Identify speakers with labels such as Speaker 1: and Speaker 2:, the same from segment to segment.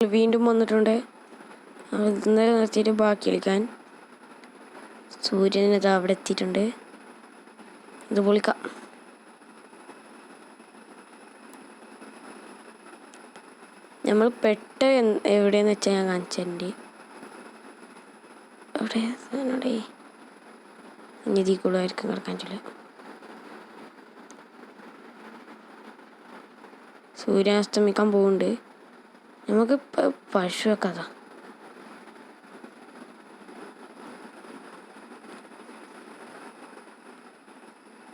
Speaker 1: വീണ്ടും വന്നിട്ടുണ്ട്. ഇന്നലെ നിർത്തിയിട്ട് ബാക്കി കളിക്കാൻ. സൂര്യനത് അവിടെ എത്തിയിട്ടുണ്ട്. ഇത് പൊളിക്കാം. നമ്മൾ എവിടെയെന്ന് വെച്ചാൽ ഞാൻ കാണിച്ചിട്ടുണ്ട്. അവിടെ നിധി കൂടുതലായിരിക്കും കിടക്കാൻ ചൊല്ല. സൂര്യാസ്തമിക്കാൻ പോകുന്നുണ്ട്. നമുക്ക് പശു വെക്കാതാ.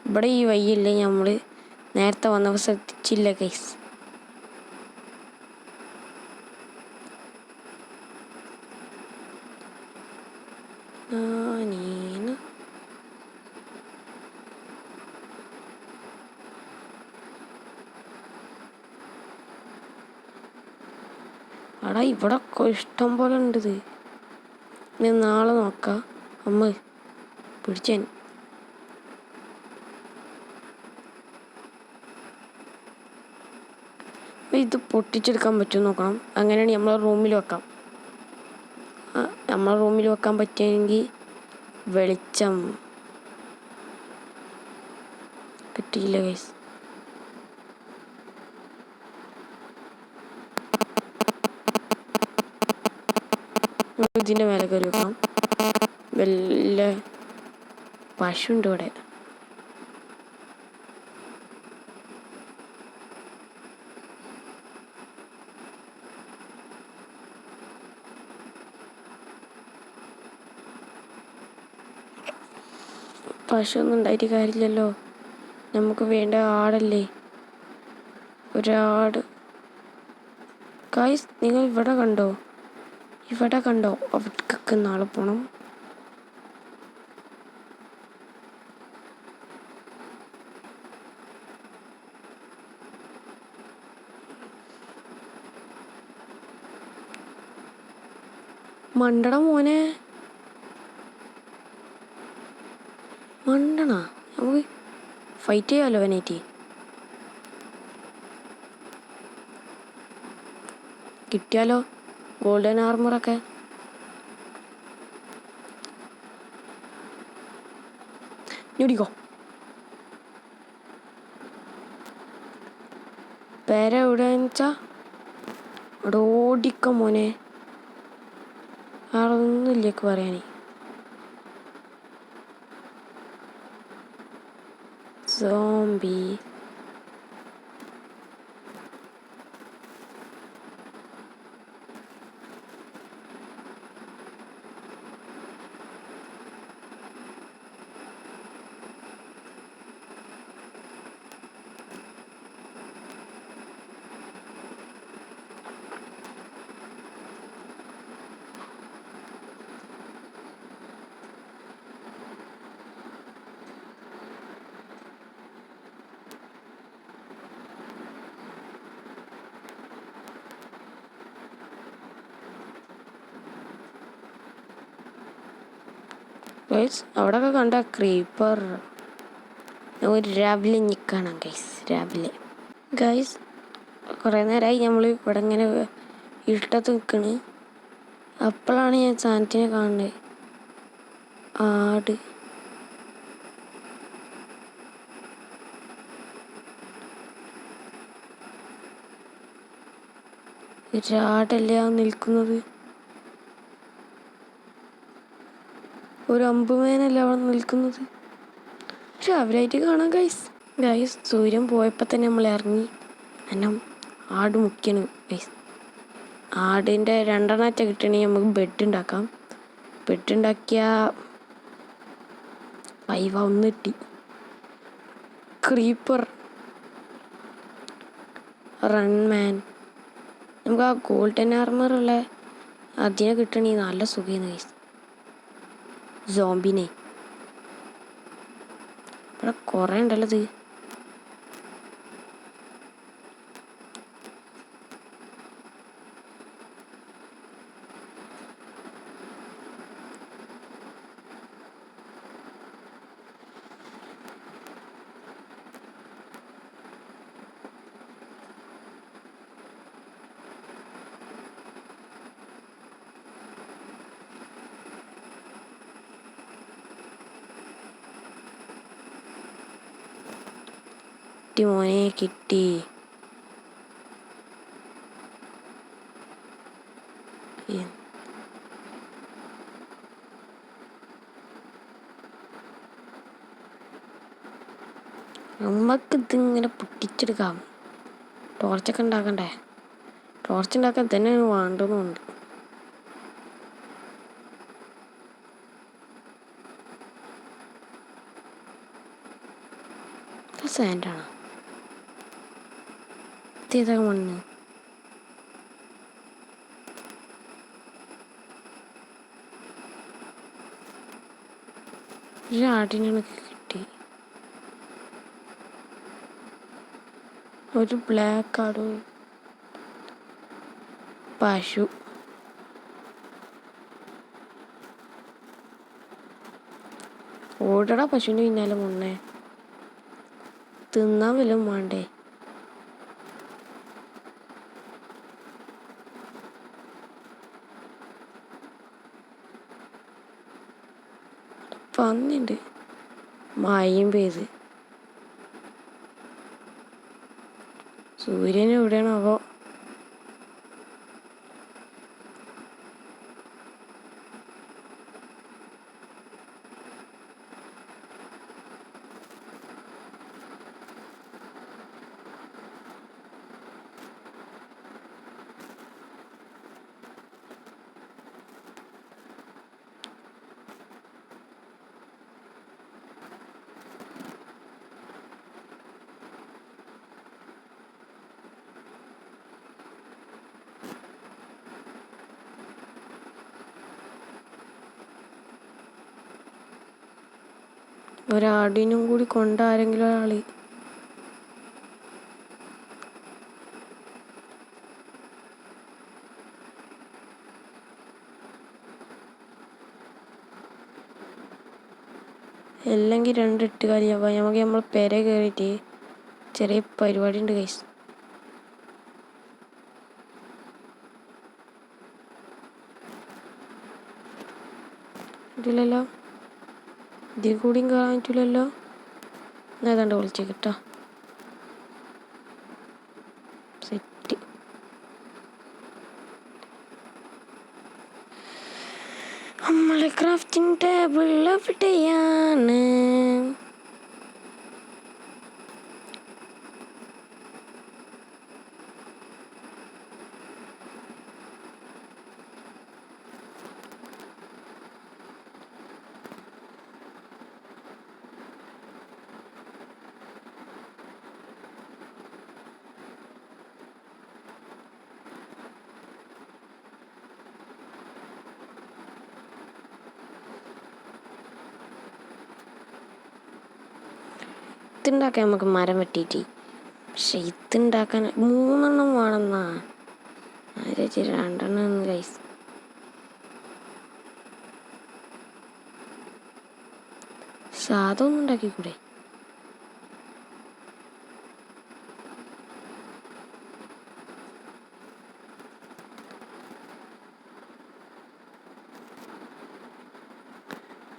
Speaker 1: ഇവിടെ ഈ വഴിയില്ലേ, നമ്മൾ നേരത്തെ വന്നപ്പോൾ ശ്രദ്ധിച്ചില്ല ഗൈസ്. അടാ ഇവിടെ ഇഷ്ടം പോലെ ഉണ്ട്. ഞാൻ നാളെ നോക്കാം. അമ്മ പിടിച്ചേൻ. ഇത് പൊട്ടിച്ചെടുക്കാൻ പറ്റും നോക്കണം. അങ്ങനെയാണെങ്കിൽ നമ്മളെ റൂമിൽ വെക്കാം. നമ്മളെ റൂമിൽ വെക്കാൻ പറ്റുമെങ്കിൽ വെളിച്ചം കിട്ടിയില്ല ഗൈസ്. ഇതിൻ്റെ മേലെ കയറി വെക്കാം. വല്ല പശുണ്ട് ഇവിടെ. പശു ഒന്നും ഉണ്ടായിട്ട് കാര്യമില്ലല്ലോ. നമുക്ക് വേണ്ട ആടല്ലേ, ഒരാട്. ഗൈസ് നിങ്ങൾ ഇവിടെ കണ്ടോ? അവിടേക്കൊക്കെ നാളെ പോണം. മണ്ടട മോനെ, മണ്ടണ. നമുക്ക് ഫൈറ്റ് ചെയ്യാമല്ലോ അവനായിട്ട്. കിട്ടിയാലോ ഗോൾഡൻ ആർമറൊക്കെ. ഞൊടിക്കോ. പേര എവിടെയാന്ന് വെച്ചാ അവിടെ ഓടിക്ക മോനെ. ആടെ ഒന്നുമില്ലേക്ക് പറയാനേ. സോംബി ഗൈസ് അവിടെയൊക്കെ കണ്ട ക്രീപ്പർ. ഒരു രാവിലെ നിൽക്കണം ഗൈസ്. ഗൈസ് കുറേ നേരമായി നമ്മൾ ഇവിടെ ഇങ്ങനെ ഇഷ്ടത്ത് നിൽക്കണ്. അപ്പോഴാണ് ഞാൻ സാധനത്തിനെ കാണുന്നത്. ആട്. ഒരാടല്ലേ ആ നിൽക്കുന്നത്. ഒരു അമ്പുമേനല്ലേ അവിടെ നിൽക്കുന്നത്. രാവിലെയായിട്ട് കാണാം ഗൈസ്. സൂര്യൻ പോയപ്പോൾ തന്നെ നമ്മൾ ഇറങ്ങി. എന്നാൽ ആട് മുക്കിയാണ് ഗൈസ്. ആടിൻ്റെ 2 കിട്ടണമെങ്കിൽ നമുക്ക് ബെഡ് ഉണ്ടാക്കാം. ബെഡ് ഉണ്ടാക്കിയാൽ ഒന്ന് കിട്ടി. ക്രീപ്പർ റൺമാൻ. നമുക്ക് ആ ഗോൾഡൻ ആർമറുള്ള അതിനെ കിട്ടണമെങ്കിൽ നല്ല സുഖമാണ് ഗൈസ്. സോംബിനെ ഇവിടെ കുറേ ഉണ്ടല്ലോ. ഇത് മോനെ കിട്ടി. നമ്മക്ക് ഇതിങ്ങനെ പൊട്ടിച്ചെടുക്കാം. ടോർച്ചൊക്കെ ഉണ്ടാക്കണ്ടേ? ടോർച്ച് ഉണ്ടാക്കാൻ തന്നെ വേണ്ടതുണ്ട്. സാൻഡാണോ? ഇതേതാ മണ്ണ്? ഒരു ആടിനൊക്കെ കിട്ടി. ഒരു ബ്ലാക്ക് ആട്, പശു. ഓടടാ പശുവിൻ്റെ പിന്നാലെ മുന്നേ. തിന്നാൻ വല്ലതും വേണ്ടേ? പന്നിണ്ട്. മഴയും പെയ്ത്. സൂര്യൻ എവിടെയാണാവോ? ഒരാടിനും കൂടി കൊണ്ടാരെങ്കിലും ഒരാള്. അല്ലെങ്കിൽ 2 എട്ടുകാലിയാവാം. നമുക്ക് നമ്മൾ പെര കയറിയിട്ട് ചെറിയ പരിപാടി ഉണ്ട് ഗൈസ്. ഇതിലല്ലോ, ഇതിൽ കൂടിയും കയറാൻ പറ്റില്ലല്ലോ. ഏതാണ്ട് വിളിച്ച് കിട്ടാ. സെറ്റ്. നമ്മളെ ക്രാഫ്റ്റിംഗ് ടേബിൾ എവിടെയാണ്? ഇതുണ്ടാക്കാൻ നമുക്ക് മരം വെട്ടിയിട്ട്. പക്ഷെ ഇതുണ്ടാക്കാൻ 3 എണ്ണം വേണമെന്നാ. ആരെ 2 എണ്ണം ഗൈസ്. സാധനം ഉണ്ടാക്കിക്കൂടെ?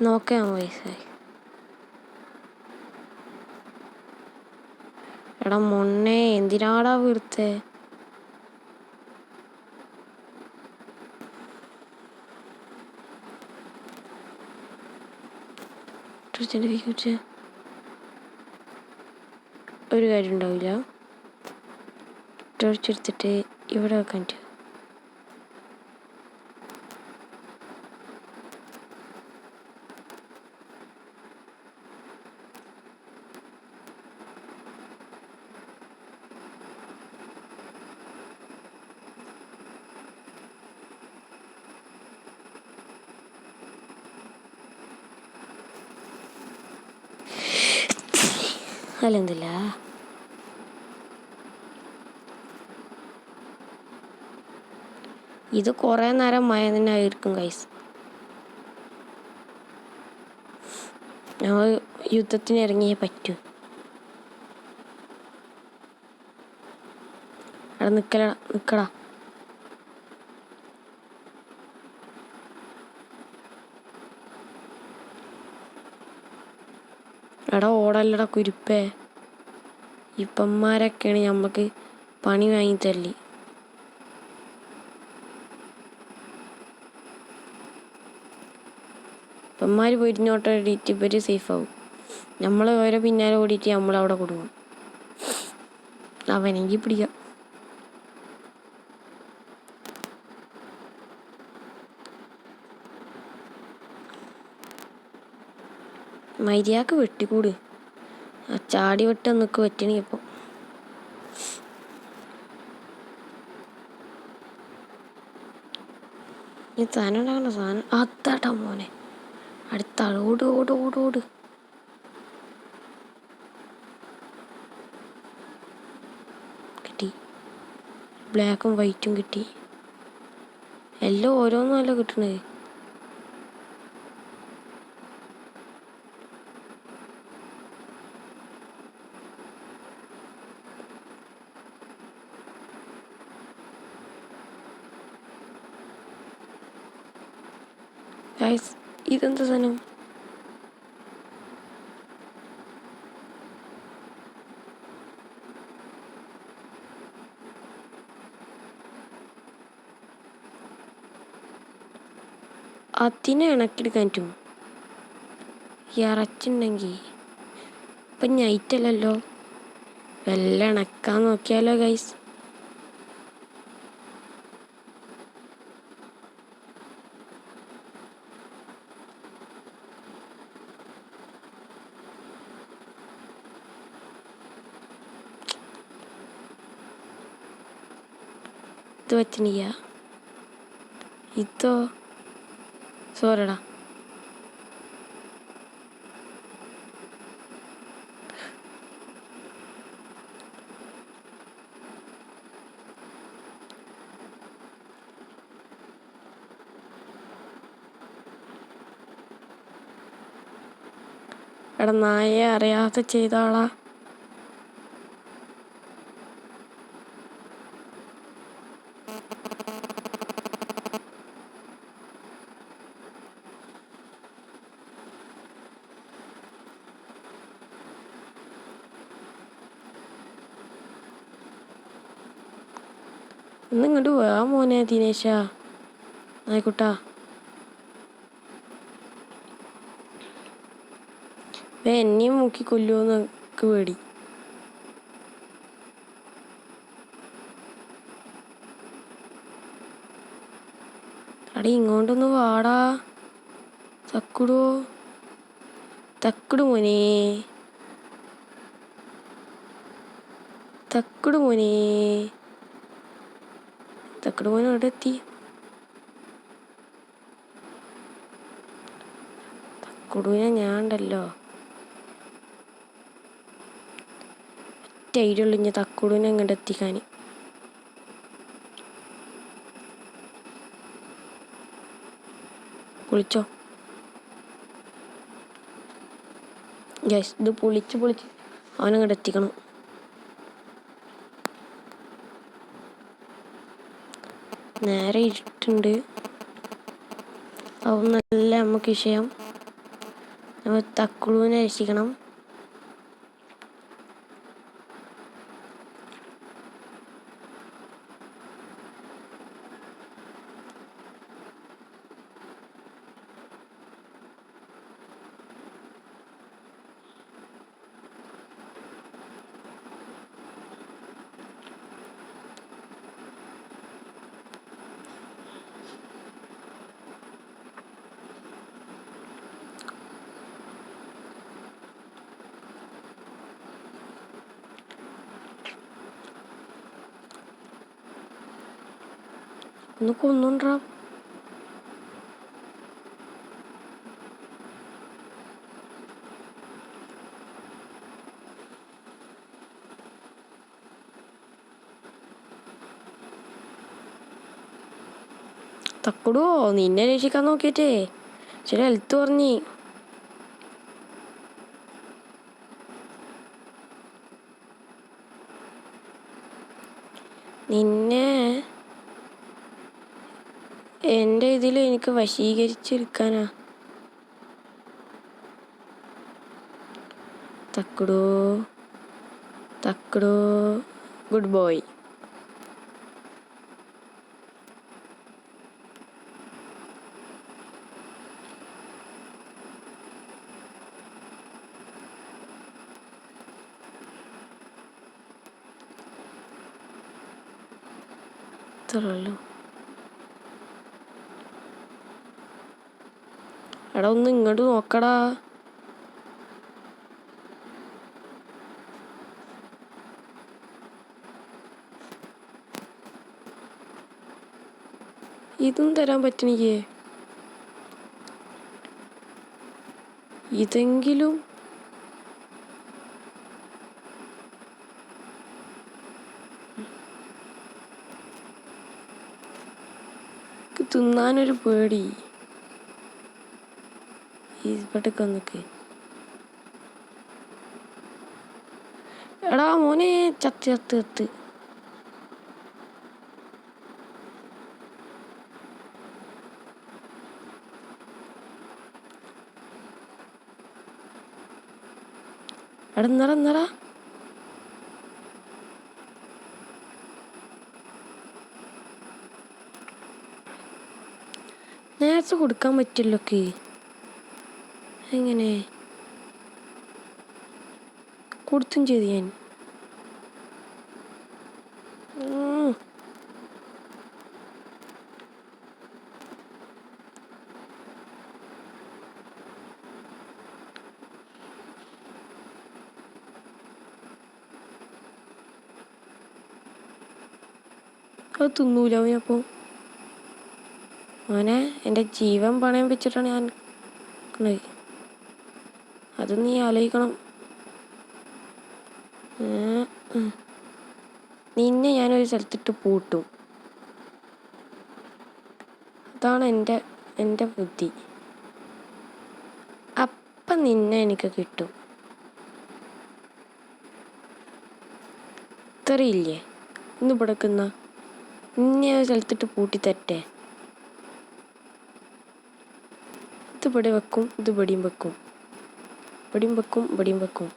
Speaker 1: നോക്കാം വയസ്സായി. എടാ മൊണ്ണേ, എന്തിനാടാ വീർത്തെ? ഒരു കാര്യം ഉണ്ടാവില്ല. ടോർച്ചെടുത്തിട്ട് ഇവിടെ വെക്കാൻ പറ്റും. അല്ലെന്നില്ല. ഇത് കുറേ നേരം മഴ തന്നെ ആയിരിക്കും ഗൈസ്. ഞങ്ങൾ യുദ്ധത്തിന് ഇറങ്ങിയേ പറ്റൂ. അവിടെ നിക്കടാ. എടാ ഓടല്ലടാ കുരുപ്പേ. ഇപ്പന്മാരൊക്കെയാണ് നമുക്ക് പണി വാങ്ങിത്തരല്. ഇപ്പന്മാർ പോയിരുന്നോട്ട് ഓടിയിട്ട് ഇവർ സേഫാവും. നമ്മൾ ഓരോ പിന്നാലെ ഓടിയിട്ട് നമ്മളവിടെ കൊടുക്കും. അവനെങ്കിൽ പിടിക്കാം. മര്യാദക്ക് വെട്ടിക്കൂട്. ചാടി വെട്ട നിൽക്ക് പറ്റണി. അപ്പോൾ ഈ സാധനം ഉണ്ടാകണ്ട സാധനം അതാട്ടാ മോനെ. അടുത്ത ആൾ ഓട് ഓട് ഓട് ഓട്. കിട്ടി. ബ്ലാക്കും വൈറ്റും കിട്ടി. എല്ലാം ഓരോന്നല്ല കിട്ടണത്. ഗൈസ് ഇതെന്താ സാധനം? അതിനെ ഇണക്കിയെടുക്കാൻ പറ്റും ഇറച്ചുണ്ടെങ്കിൽ. ഇപ്പം നൈറ്റല്ലല്ലോ, വല്ല ഇണക്കാൻ നോക്കിയാലോ ഗൈസ്. ഇത് പറ്റണില്ല. ഇതോ സോറിടാ. എടാ നായെ അറിയാതെ ചെയ്ത ആളാ. ഇന്നിങ്ങോട്ട് വാ മോനെ ദിനേശ. ആയിക്കോട്ടാ. എന്നെയും മുക്കി കൊല്ലുമെന്ന് എനിക്ക് പേടി. അടി ഇങ്ങോട്ടൊന്ന് വാടാ. തക്കുടോ തക്കുടു മോനെ. തക്കുടു മോനെ. തക്കുടു മോനെ എവിടെ എത്തി? തക്കുടുവിനെ ഞാൻ ഉണ്ടല്ലോ. ഐഡിയുള്ളൂ ഇനി തക്കുടുവിനെ അങ്ങോട്ട് എത്തിക്കാൻ. പൊളിച്ചോ ഗൈസ്. ഇത് പൊളിച്ച് അവനങ്ങോട്ട് എത്തിക്കണം. നേരെ ഇരുട്ടുണ്ട്. അതൊന്നല്ല നമുക്ക് വിഷയം. നമ്മൾ തക്കുടുവിനെ രക്ഷിക്കണം. ഒന്ന് കൊന്നുണ്ടാ. തക്കുടോ നിന്നെ രക്ഷിക്കാൻ നോക്കിയിട്ടേ ചില ഹെൽത്ത് പറഞ്ഞ്. നിന്നെ എൻ്റെ ഇതിൽ എനിക്ക് വശീകരിച്ചെടുക്കാനാ. തക്കുടോ തക്കടോ. Good boy. ഇത്രല്ലോ. എടാ ഒന്ന് ഇങ്ങോട്ട് നോക്കടാ. ഇതും തരാൻ പറ്റണില്ലേ? ഇതെങ്കിലും തിന്നാനൊരു പേടി. ഇവിടേക്ക് വന്നിക്ക്. എടാ മോനെ, ചത്ത് ചത്ത് ചത്ത്. എടാ എന്നടാ എന്നടാ. നേരത്തെ കൊടുക്കാൻ പറ്റില്ലൊക്കെ. എങ്ങനെ കൊടുത്തും ചെയ്തു ഞാൻ. അത് തിന്നൂല അവനപ്പോൾ. അവനെ എൻ്റെ ജീവൻ പണയം വെച്ചിട്ടാണ് ഞാൻ. അത് നീ ആലോചിക്കണം. നിന്നെ ഞാനൊരു സ്ഥലത്തിട്ട് പൂട്ടും. അതാണ് എൻ്റെ ബുദ്ധി. അപ്പം നിന്നെ എനിക്ക് കിട്ടും. ഇത്രയില്ലേ ഇന്ന് പിടക്കുന്ന. നിന്നെ ഒരു സ്ഥലത്തിട്ട് പൂട്ടി തരട്ടെ. ഇത് ഇവിടെ വെക്കും, ഇത് ഇവിടെയും വെക്കും, ഇവിടെയും വെക്കും, ഇവിടെയും വെക്കും,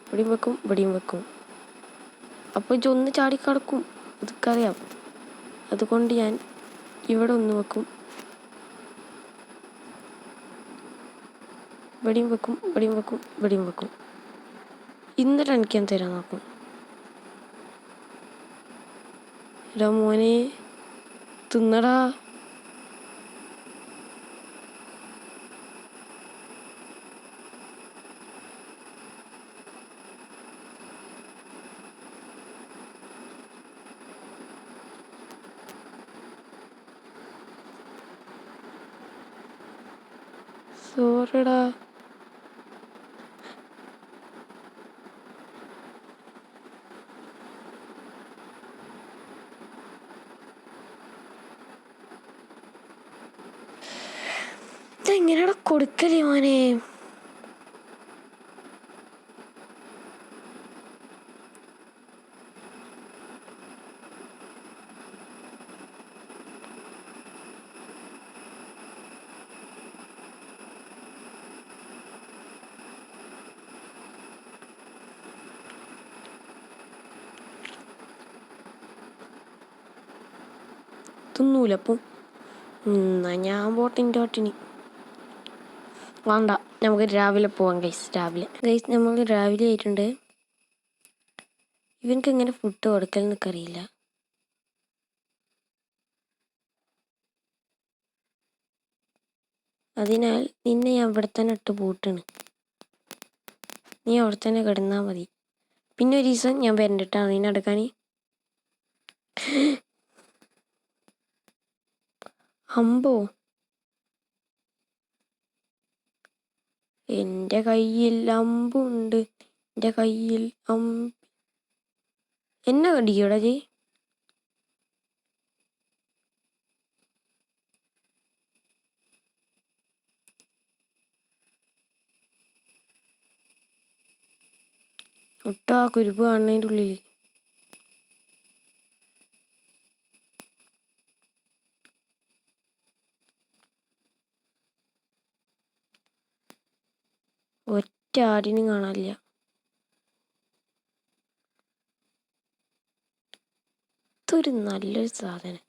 Speaker 1: ഇവിടെയും വെക്കും, ഇവിടെയും വെക്കും. അപ്പോൾ ഇതൊന്ന് ചാടിക്കടക്കും, ഇതൊക്കറിയാം. അതുകൊണ്ട് ഞാൻ ഇവിടെ ഒന്ന് വെക്കും, ഇവിടെയും വെക്കും, ഇവിടെയും വെക്കും, ഇവിടെയും വെക്കും. ഇന്നലെ എനിക്ക് ഞാൻ തരാൻ നോക്കും. എടാ മോനെ തിന്നടാ. സോറിടാ. ഇതെങ്ങനെയാടാ കൊടുക്കലേ മോനെ? തിന്നൂല അപ്പം. എന്നാ ഞാൻ പോട്ടിൻ്റെ ഒട്ടിനി. വേണ്ട, നമുക്ക് രാവിലെ പോവാം ഗൈസ്. ഗൈസ് നമ്മൾ രാവിലെ ആയിട്ടുണ്ട്. ഇവനക്ക് എങ്ങനെ ഫുഡ് കൊടുക്കൽ എന്നൊക്കെ അറിയില്ല. അതിനാൽ നിന്നെ ഞാൻ ഇവിടെ തന്നെ ഇട്ട് പൂട്ടാണ്. നീ അവിടെ തന്നെ കിടന്നാൽ മതി. പിന്നെ ഒരു ദിവസം ഞാൻ വരണ്ടിട്ടാണ് നിന്നെ എടുക്കാൻ. അമ്പോ, എൻ്റെ കയ്യിൽ അമ്പുണ്ട്, എൻ്റെ കയ്യിൽ എന്നെ കടിക്കടാ ജി. ഒട്ടാ കുരുപ്പ് കാണുന്നതിൻ്റെ ഉള്ളിൽ. ഒറ്റ ആടിനും കാണാനില്ല. ഇതൊരു നല്ലൊരു സാധനം.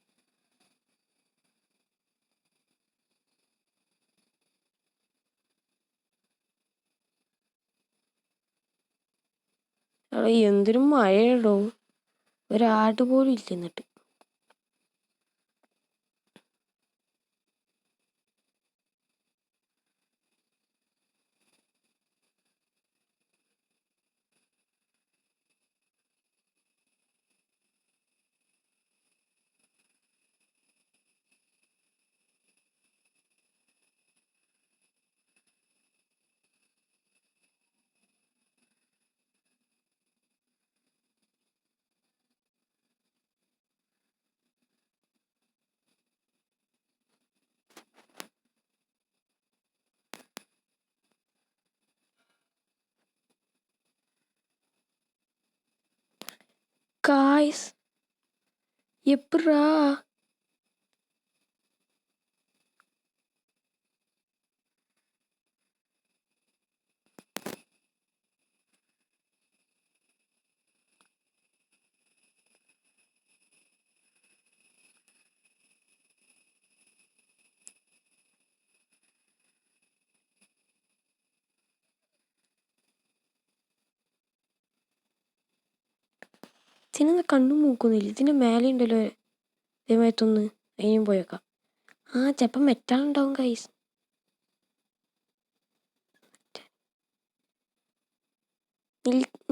Speaker 1: അവിടെ എന്തൊരു മഴയുണ്ടോ, ഒരാട് പോലും ഇല്ല എന്നിട്ട്. ഗായ്സ്, എപ്പറാ ഇതിനെന്താ കണ്ണും മൂക്കൊന്നുമില്ല. ഇതിൻ്റെ മേലെ ഉണ്ടല്ലോ ഇതേമായിട്ടൊന്ന്, അതിനും പോയേക്കാം. ചിലപ്പം മെറ്റാളുണ്ടാവും ഗൈസ്.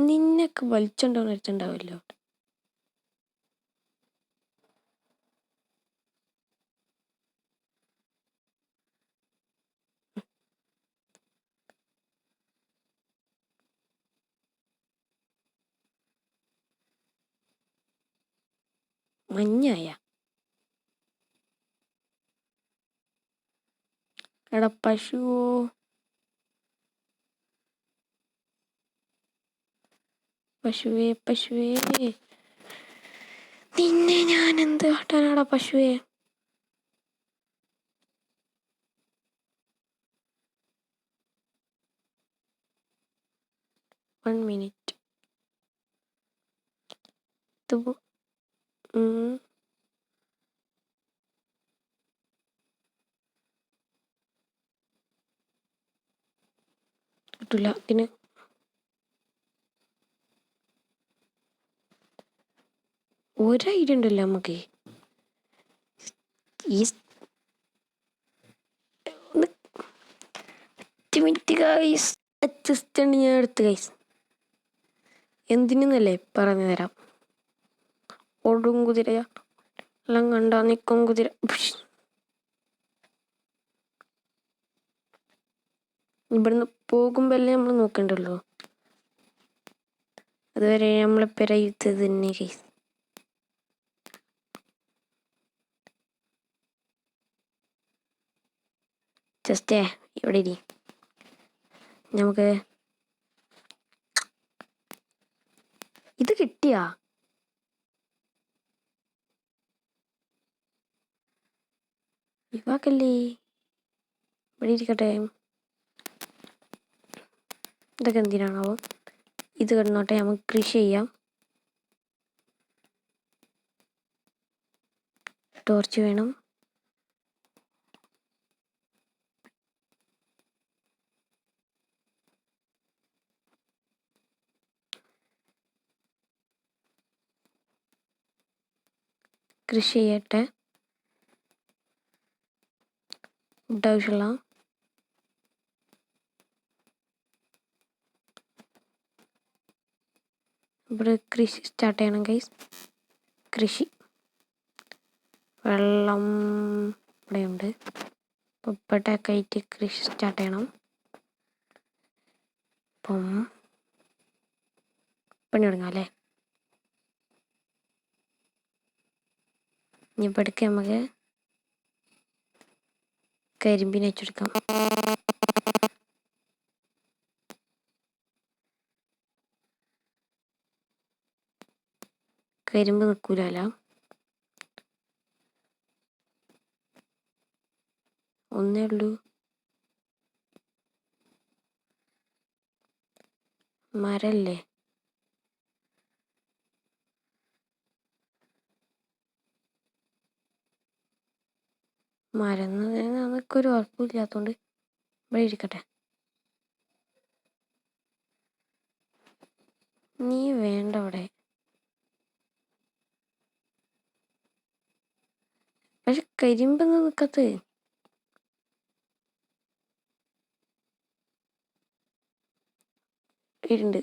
Speaker 1: നിന്നൊക്കെ വലിച്ചുണ്ടാവുന്ന അടുത്തുണ്ടാവുമല്ലോ. മഞ്ഞായ എടാ പശുവോ, പശുവേ പശുവേ, നിന്നെ ഞാൻ എന്ത് കാട്ടാനാടാ പശുവേ. One minute. കിട്ടില്ല ഇതിന്. ഒരു ഐഡിയ ഉണ്ടല്ലോ നമുക്ക്. ഈ മിനിറ്റ് ഗൈസ്, ജസ്റ്റ് ഞാൻ എടുത്ത് ഗൈസ്. എന്തിനല്ലേ പറഞ്ഞു തരാം. ഓടും കുതിരയാ എല്ലാം കണ്ടാ നിൽക്കും കുതിര. ഇവിടുന്ന് പോകുമ്പോഴല്ലേ നമ്മൾ നോക്കണ്ടല്ലോ. അതുവരെ നമ്മളെ പെരയുന്നത് തന്നെ ഗൈസ്. ജസ്റ്റേ ഇവിടെ ഇരി. നമുക്ക് ഇത് കിട്ടിയാ ഇവാക്കല്ലേ, ഇവിടെ ഇരിക്കട്ടെ. ഇതൊക്കെ എന്തിനാണാവോ. ഇത് കിടന്നോട്ടെ, നമുക്ക് കൃഷി ചെയ്യാം. ടോർച്ച് വേണം. കൃഷി ചെയ്യട്ടെ. ഫുഡ് ആവശ്യമുള്ള ഇവിടെ കൃഷി സ്റ്റാർട്ട് ചെയ്യണം ഗൈസ്. കൃഷി, വെള്ളം ഇവിടെയുണ്ട്. ഇപ്പോഴൊക്കെ ആയിട്ട് കൃഷി സ്റ്റാർട്ട് ചെയ്യണം. അപ്പം പണി തുടങ്ങാം അല്ലേ. ഇനി ഇവിടേക്ക് നമുക്ക് കരിമ്പിന് വെച്ചെടുക്കാം. കരിമ്പ് നിൽക്കൂലല്ല, ഒന്നേ ഉള്ളൂ. മരല്ലേ, മരുന്നതിന് അതൊക്കെ ഒരു ഉറപ്പില്ലാത്തോണ്ട് ഇവിടെ ഇരിക്കട്ടെ. നീ വേണ്ട അവിടെ. പക്ഷെ കരിമ്പെന്ന് നിക്കത്ത്. ഉണ്ട്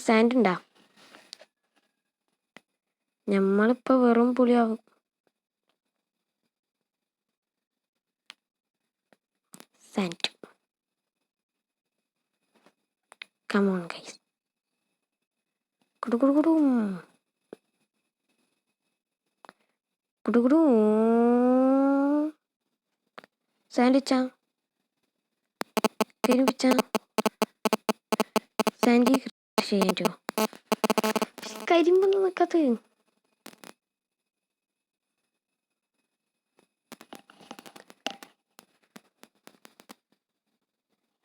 Speaker 1: സാൻഡ് ഉണ്ടാ? നമ്മളിപ്പോ വെറും പുളിയാവും. സാൻഡ്. Come on guys. കുടുകുടുകുടും കുടുകുടു. സാൻഡ് വെച്ചാ കരിമ്പിച്ചാ സാൻഡി ചെയ്യാൻ പറ്റുമോ? കരിമ്പൊന്നും നിൽക്കാത്ത.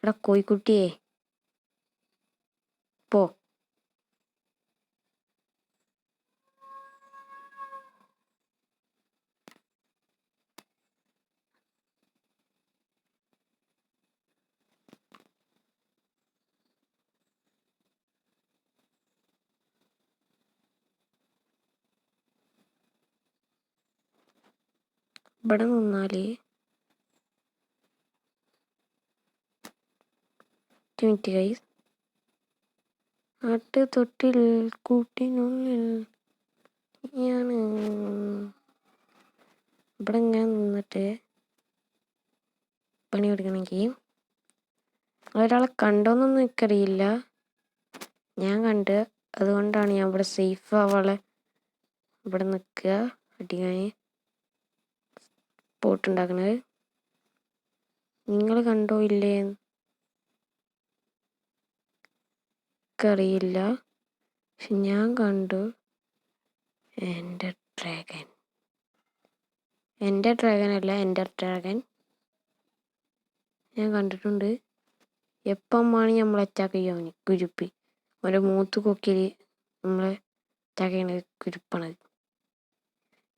Speaker 1: എടാ കോഴിക്കുട്ടിയെ പോ. ഇവിടെ നിന്നാല് മിനിറ്റ് ഗൈസ്. തൊട്ടിൽ കൂട്ടിനുള്ളിൽ ഞാൻ ഇവിടെ ഇങ്ങനെ നിന്നിട്ട് പണി കൊടുക്കണമെങ്കിൽ ഒരാളെ കണ്ടോന്നൊന്നും എനിക്കറിയില്ല. ഞാൻ കണ്ട്, അതുകൊണ്ടാണ് ഞാൻ ഇവിടെ സേഫ് അവളെ ഇവിടെ നിൽക്കുക അടിക്കാൻ പോട്ടുണ്ടാക്കണത്. നിങ്ങൾ കണ്ടോ ഇല്ലേ എനിക്കറിയില്ല, പക്ഷെ ഞാൻ കണ്ടു. എൻ്റെ ഡ്രാഗൻ അല്ല, എൻ്റെ ഡ്രാഗൻ ഞാൻ കണ്ടിട്ടുണ്ട്. എപ്പമാണ് നമ്മൾ അറ്റാക്ക് ചെയ്യാൻ കുരുപ്പി ഒരു മൂത്ത് കൊക്കില് നമ്മളെ അറ്റാക്ക് ചെയ്യണത് കുരുപ്പാണത്.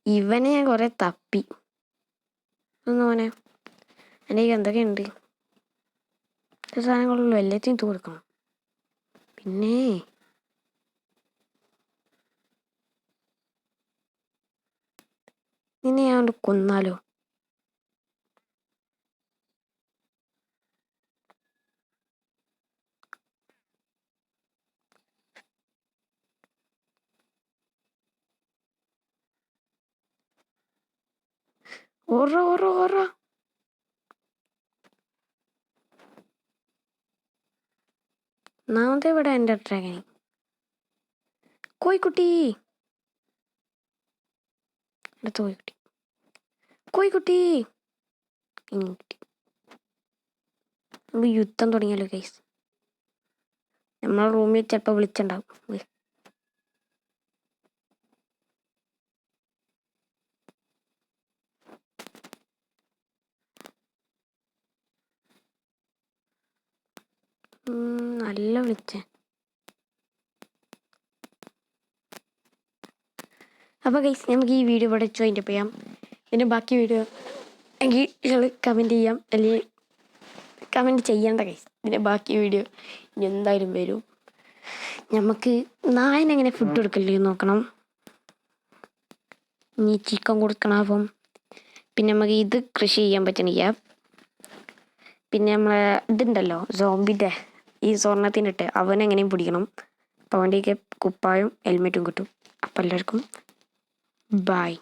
Speaker 1: ഇവനെ ഞാൻ കുറെ തപ്പി. ഒന്നോനെ എൻ്റെ കയ്യിൽ എന്തൊക്കെയുണ്ട് സാധനങ്ങളുള്ളൂ, എല്ലാத்தைയും കൊടുക്കണം. പിന്നെ നിന്നെ ഞാൻ കൊന്നാലോ? ഓറ ഒന്നാമത്തെ ഇവിടെ എൻ്റെ ഡ്രാഗൻ കോഴിക്കുട്ടി. അടുത്ത കോഴിക്കുട്ടി നമുക്ക് യുദ്ധം തുടങ്ങിയല്ലോ ഗൈസ്. നമ്മളെ റൂമിൽ ചിലപ്പോൾ വിളിച്ചുണ്ടാവും. നല്ല വിളിച്ചേ. അപ്പോൾ ഗൈസ് നമുക്ക് ഈ വീഡിയോ ഇവിടെ വെച്ച് അതിൻ്റെ ചെയ്യാം. പിന്നെ ബാക്കി വീഡിയോ എങ്കിൽ നിങ്ങൾ കമൻറ്റ് ചെയ്യാം, അല്ലെങ്കിൽ കമൻറ്റ് ചെയ്യേണ്ട ഗൈസ്. ഇതിൻ്റെ ബാക്കി വീഡിയോ ഇനി എന്തായാലും വരും. നമുക്ക് നായനെങ്ങനെ ഫുഡ് കൊടുക്കല്ലേ നോക്കണം. ഇനി ചിക്കൻ കൊടുക്കണം. അപ്പം പിന്നെ നമുക്ക് ഇത് കൃഷി ചെയ്യാൻ പറ്റണില്ല. പിന്നെ നമ്മളെ ഇതുണ്ടല്ലോ സോംബിൻ്റെ ഈ സ്വർണ്ണത്തിനിട്ട് അവനെങ്ങനെയും പിടിക്കണം. അപ്പോൾ അവൻ്റെയൊക്കെ കുപ്പായും ഹെൽമെറ്റും കിട്ടും. അപ്പോൾ എല്ലാവർക്കും ബൈ.